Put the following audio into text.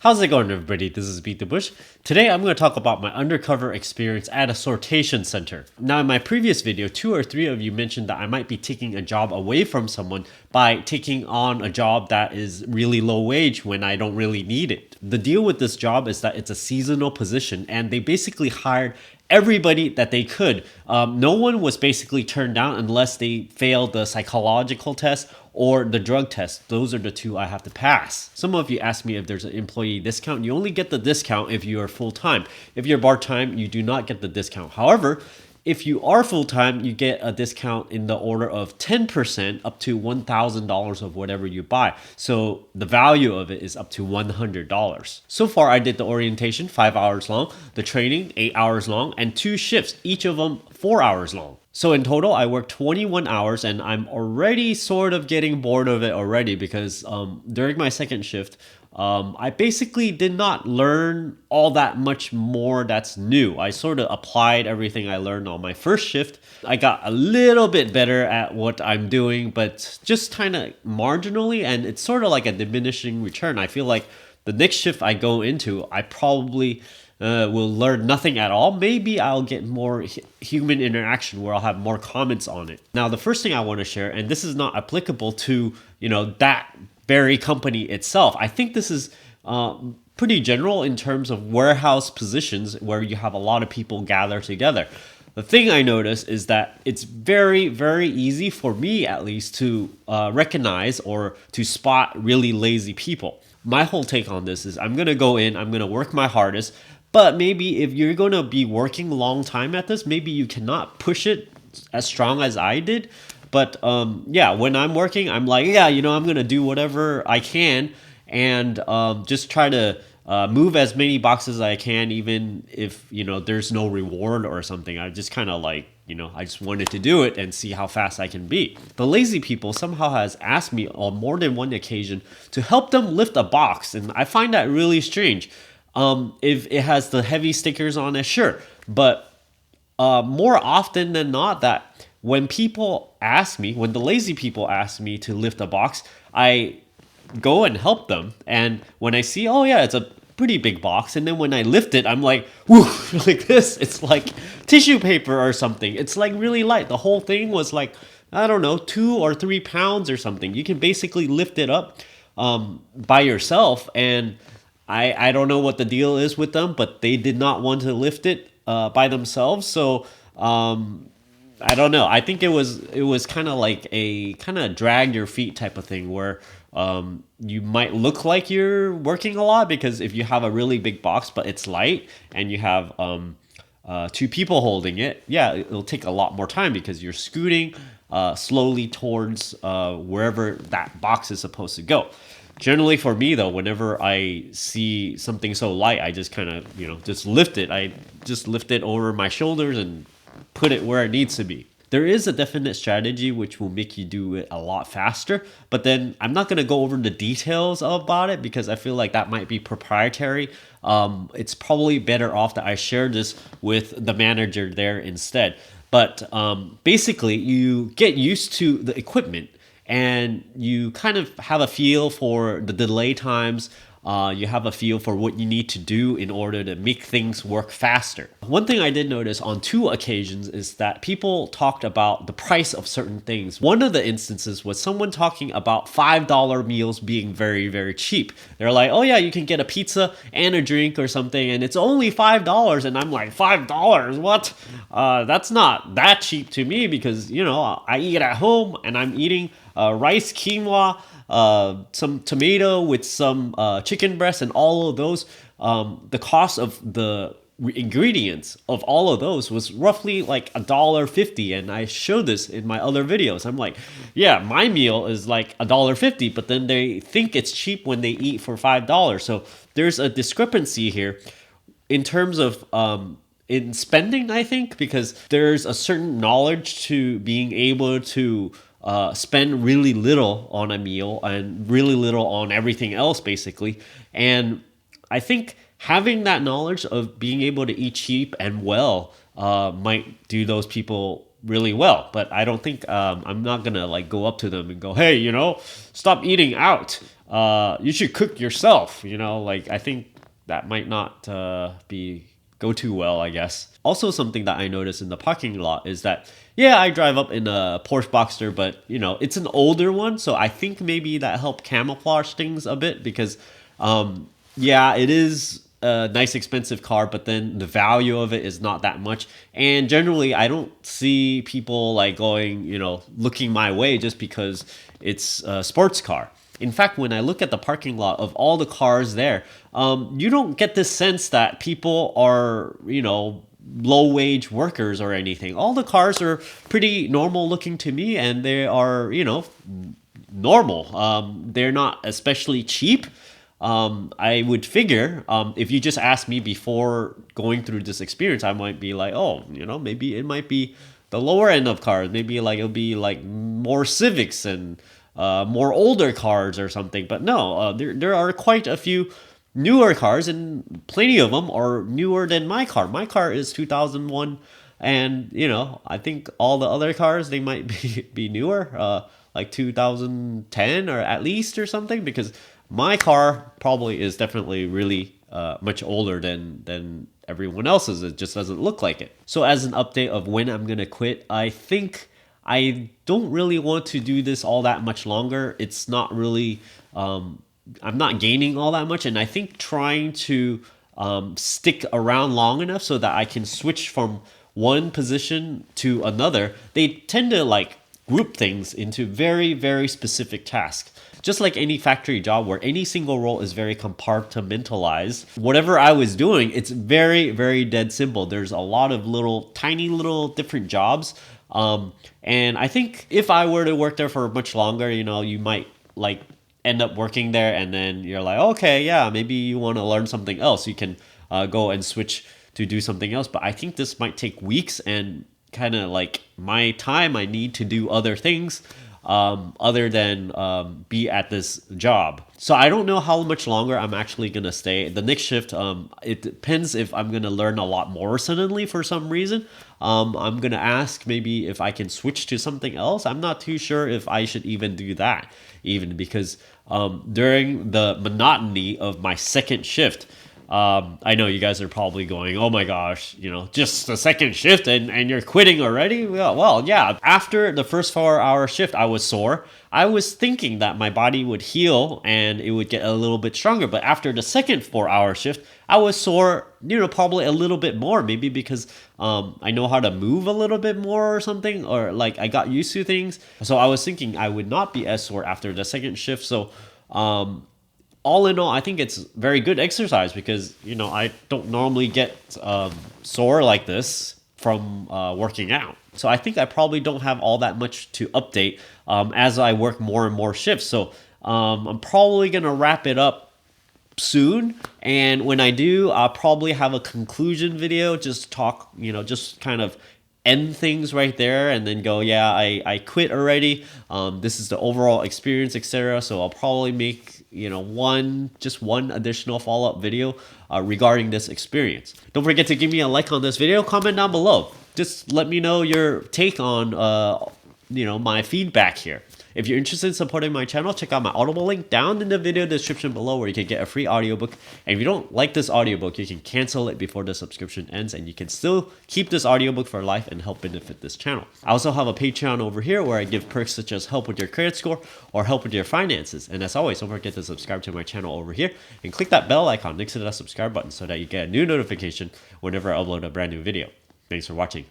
How's it going, everybody? This is BeatTheBush. Today I'm going to talk about my undercover experience at a sortation center. Now, in my previous video, 2 or 3 of you mentioned that I might be taking a job away from someone by taking on a job that is really low wage when I don't really need it. The deal with this job is that it's a seasonal position and they basically hired everybody that they could. No one was basically turned down unless they failed the psychological test or the drug test. Those are the 2 I have to pass. Some of you asked me if there's an employee discount. You only get the discount if you are full-time. If you're part-time, you do not get the discount. However, if you are full-time, you get a discount in the order of 10% up to $1,000 of whatever you buy. So the value of it is up to $100. So far, I did the orientation 5 hours long, the training 8 hours long, and 2 shifts, each of them 4 hours long. So in total, I worked 21 hours and I'm already sort of getting bored of it already because during my second shift, I basically did not learn all that much more that's new. I sort of applied everything I learned on my first shift. I got a little bit better at what I'm doing, but just kind of marginally, and it's sort of like a diminishing return. I feel like the next shift I go into, I probably will learn nothing at all. Maybe I'll get more human interaction where I'll have more comments on it. Now, the first thing I want to share, and this is not applicable to, that very company itself. I think this is pretty general in terms of warehouse positions where you have a lot of people gather together. The thing I notice is that it's very, very easy for me, at least, to recognize or to spot really lazy people. My whole take on this is I'm going to go in, I'm going to work my hardest, but maybe if you're going to be working a long time at this, maybe you cannot push it as strong as I did. But yeah, when I'm working, I'm like, yeah, I'm going to do whatever I can and just try to move as many boxes as I can, even if, there's no reward or something. I just kind of like, I just wanted to do it and see how fast I can be. The lazy people somehow has asked me on more than one occasion to help them lift a box. And I find that really strange. If it has the heavy stickers on it, sure. But more often than not, that when the lazy people ask me to lift a box, I go and help them. And when I see, oh yeah, it's a pretty big box, and then when I lift it, I'm like, whoo, like this. It's like tissue paper or something. It's like really light. The whole thing was like, I don't know, 2 or 3 pounds or something. You can basically lift it up by yourself. And I don't know what the deal is with them, but they did not want to lift it by themselves. So I don't know. I think it was kind of like a kind of drag your feet type of thing where you might look like you're working a lot because if you have a really big box but it's light and you have 2 people holding it, yeah, it'll take a lot more time because you're scooting slowly towards wherever that box is supposed to go. Generally for me though, whenever I see something so light, I just kind of, just lift it. I just lift it over my shoulders and put it where it needs to be. There is a definite strategy which will make you do it a lot faster, but then I'm not going to go over the details about it because I feel like that might be proprietary. It's probably better off that I share this with the manager there instead. But basically, you get used to the equipment and you kind of have a feel for the delay times. You have a feel for what you need to do in order to make things work faster. One thing I did notice on 2 occasions is that people talked about the price of certain things. One of the instances was someone talking about $5 meals being very, very cheap. They're like, oh yeah, you can get a pizza and a drink or something and it's only $5. And I'm like, $5? What? That's not that cheap to me because, I eat at home and I'm eating rice, quinoa, some tomato with some chicken breast and all of those. The cost of the ingredients of all of those was roughly like $1.50, and I showed this in my other videos. I'm like, yeah, my meal is like $1.50, but then they think it's cheap when they eat for $5. So there's a discrepancy here in terms of in spending, I think, because there's a certain knowledge to being able to spend really little on a meal and really little on everything else, basically. And I think having that knowledge of being able to eat cheap and well might do those people really well. But I don't think I'm not gonna like go up to them and go, hey, stop eating out. you should cook yourself, you know, like I think that might not be go too well, I guess. Also, something that I noticed in the parking lot is that, yeah, I drive up in a Porsche Boxster, but you know, it's an older one, so I think maybe that helped camouflage things a bit because, yeah, it is a nice expensive car, but then the value of it is not that much. And generally, I don't see people like going, you know, looking my way just because it's a sports car. In fact, when I look at the parking lot of all the cars there, you don't get this sense that people are, you know, low wage workers or anything. All the cars are pretty normal looking to me, and they are, you know, normal. They're not especially cheap. I would figure if you just asked me before going through this experience, I might be like, oh, you know, maybe it might be the lower end of cars. Maybe like it'll be like more Civics and more older cars or something. But no, there are quite a few newer cars, and plenty of them are newer than my car. My car is 2001, and you know, I think all the other cars they might be newer, like 2010 or at least or something, because my car probably is definitely really much older than everyone else's. It just doesn't look like it. So as an update of when I'm gonna quit, I think I don't really want to do this all that much longer. It's not really, I'm not gaining all that much. And I think trying to stick around long enough so that I can switch from one position to another, they tend to like group things into very, very specific tasks. Just like any factory job where any single role is very compartmentalized, whatever I was doing, it's very, very dead simple. There's a lot of little, tiny little different jobs. And I think if I were to work there for much longer, you know, you might like end up working there and then you're like, okay, yeah, maybe you want to learn something else. You can go and switch to do something else. But I think this might take weeks and kind of like my time. I need to do other things other than be at this job. So I don't know how much longer I'm actually going to stay. The next shift, it depends if I'm going to learn a lot more suddenly for some reason. I'm going to ask maybe if I can switch to something else. I'm not too sure if I should even do that, even because during the monotony of my second shift, I know you guys are probably going, oh my gosh, you know, just the second shift and you're quitting already? Well, yeah. After the first 4-hour shift, I was sore. I was thinking that my body would heal and it would get a little bit stronger. But after the second 4-hour shift, I was sore, you know, probably a little bit more, maybe because I know how to move a little bit more or something, or like I got used to things. So I was thinking I would not be as sore after the second shift. So, all in all, I think it's very good exercise because, you know, I don't normally get sore like this from working out. So I think I probably don't have all that much to update as I work more and more shifts. So I'm probably going to wrap it up soon. And when I do, I'll probably have a conclusion video, just talk, you know, just kind of end things right there and then go, yeah, I quit already. This is the overall experience, etc. So I'll probably make, you know, just one additional follow-up video regarding this experience. Don't forget to give me a like on this video, comment down below. Just let me know your take on, you know, my feedback here. If you're interested in supporting my channel, check out my Audible link down in the video description below where you can get a free audiobook. And if you don't like this audiobook, you can cancel it before the subscription ends and you can still keep this audiobook for life and help benefit this channel. I also have a Patreon over here where I give perks such as help with your credit score or help with your finances. And as always, don't forget to subscribe to my channel over here and click that bell icon next to that subscribe button so that you get a new notification whenever I upload a brand new video. Thanks for watching.